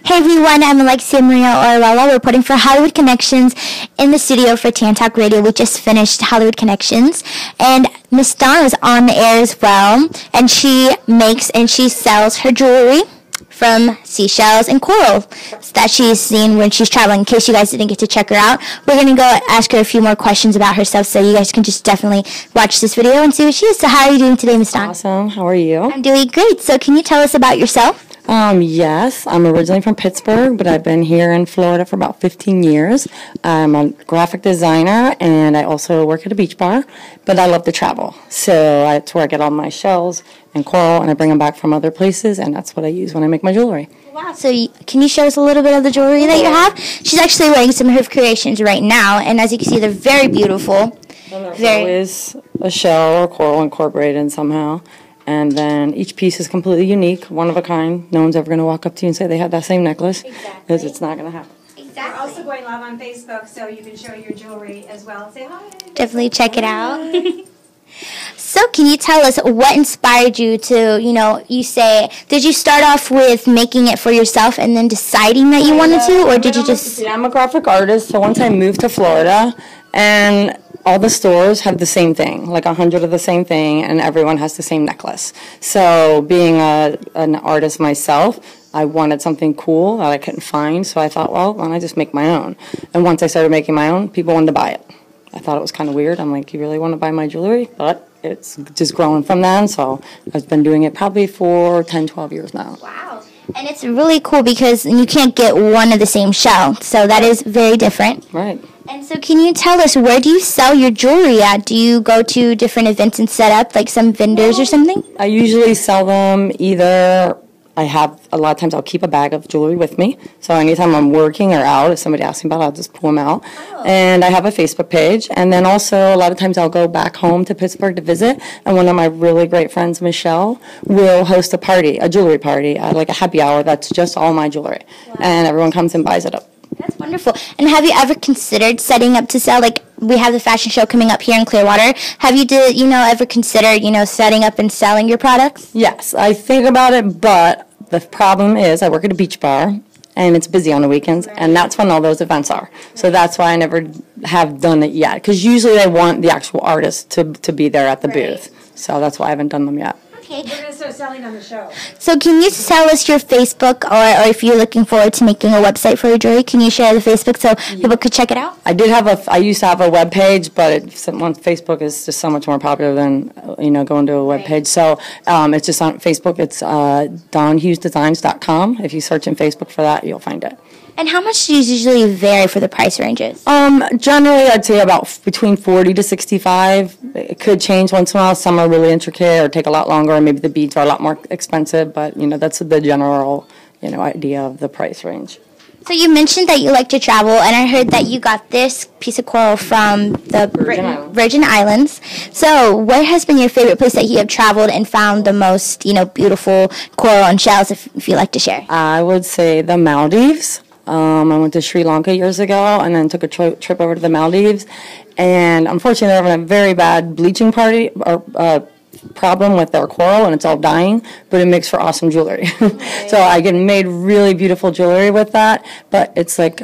Hey everyone, I'm Alexia Maria Orwella, reporting for Hollywood Connections in the studio for Tan Talk Radio. We just finished Hollywood Connections, and Miss Dawn was on the air as well, and she makes and she sells her jewelry from seashells and coral that she's seen when she's traveling. In case you guys didn't get to check her out, we're going to go ask her a few more questions about herself, so you guys can just definitely watch this video and see what she is. So how are you doing today, Miss Dawn? Awesome. How are you? I'm doing great. So can you tell us about yourself? Yes, I'm originally from Pittsburgh, but I've been here in Florida for about 15 years. I'm a graphic designer, and I also work at a beach bar, but I love to travel. So that's where I get all my shells and coral, and I bring them back from other places, and that's what I use when I make my jewelry. Wow, so can you show us a little bit of the jewelry that you have? She's actually wearing some of her creations right now, and as you can see, they're very beautiful. There is a shell or coral incorporated in somehow. And then each piece is completely unique, one of a kind. No one's ever going to walk up to you and say they have that same necklace, because it's not going to happen. Exactly. We're also going live on Facebook, so you can show your jewelry as well. Say hi. Definitely check it out. So can you tell us what inspired you to, you say, did you start off with making it for yourself and then deciding that you wanted to, or did you just... I'm a graphic artist, so once I moved to Florida, and all the stores have the same thing, like 100 of the same thing, and everyone has the same necklace. So being an artist myself, I wanted something cool that I couldn't find, so I thought, well, why don't I just make my own? And once I started making my own, people wanted to buy it. I thought it was kind of weird. I'm like, you really want to buy my jewelry? But it's just growing from then, so I've been doing it probably for 10, 12 years now. Wow. And it's really cool because you can't get one of the same shell, so that is very different. Right. And so can you tell us, where do you sell your jewelry at? Do you go to different events and set up, like some vendors or something? I usually sell them either... I have, a lot of times I'll keep a bag of jewelry with me. So anytime I'm working or out, if somebody asks me about it, I'll just pull them out. Oh. And I have a Facebook page. And then also a lot of times I'll go back home to Pittsburgh to visit. And one of my really great friends, Michelle, will host a party, a jewelry party, like a happy hour that's just all my jewelry. Wow. And everyone comes and buys it up. That's wonderful. And have you ever considered setting up to sell, like we have the fashion show coming up here in Clearwater. Have you ever considered, setting up and selling your products? Yes, I think about it, but the problem is I work at a beach bar, and it's busy on the weekends, and that's when all those events are. So that's why I never have done it yet, because usually they want the actual artist to be there at the booth. So that's why I haven't done them yet. We're going to start selling on the show. So can you tell us your Facebook, or if you're looking forward to making a website for your jewelry, can you share the Facebook so people could check it out? I used to have a web page, but Facebook is just so much more popular than, going to a web page. So it's just on Facebook. It's DawnHughesDesigns.com. If you search in Facebook for that, you'll find it. And how much do you usually vary for the price ranges? Generally, I'd say about between 40 to 65. It could change once in a while. Some are really intricate or take a lot longer, or maybe the beads are a lot more expensive. But, that's the general, idea of the price range. So you mentioned that you like to travel, and I heard that you got this piece of coral from the Virgin Islands. So what has been your favorite place that you have traveled and found the most, beautiful coral and shells, if you like to share? I would say the Maldives. I went to Sri Lanka years ago and then took a trip over to the Maldives. And unfortunately, they're having a very bad bleaching problem with their coral, and it's all dying, but it makes for awesome jewelry. So I made really beautiful jewelry with that, but it's like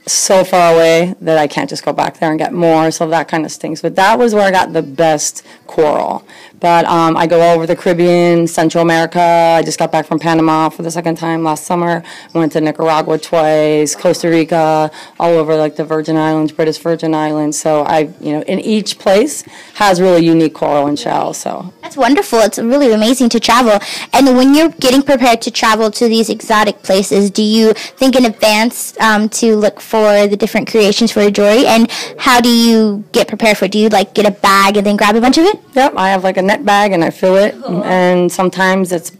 so far away that I can't just go back there and get more, so that kind of stinks. But that was where I got the best coral. But I go over the Caribbean, Central America. I just got back from Panama for the second time last summer. I went to Nicaragua twice, Costa Rica, all over like the Virgin Islands, British Virgin Islands. So in each place has really unique coral and shells. So that's wonderful. It's really amazing to travel. And when you're getting prepared to travel to these exotic places, do you think in advance to look for the different creations for your jewelry? And how do you get prepared for it? Do you get a bag and then grab a bunch of it? Yep, I have like a net bag and I fill it, and sometimes it's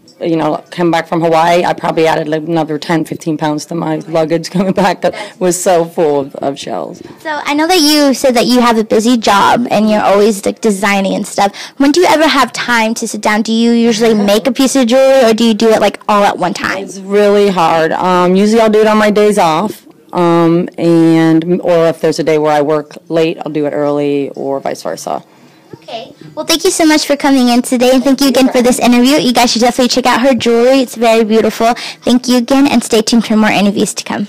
come back from Hawaii, I probably added like another 10, 15 pounds to my luggage coming back that was so full of shells. So I know that you said that you have a busy job and you're always designing and stuff. When do you ever have time to sit down? Do you usually make a piece of jewelry, or do you do it all at one time? It's really hard. Usually I'll do it on my days off, or if there's a day where I work late, I'll do it early, or vice versa. Okay. Well, thank you so much for coming in today, and thank you again for this interview. You guys should definitely check out her jewelry. It's very beautiful. Thank you again, and stay tuned for more interviews to come.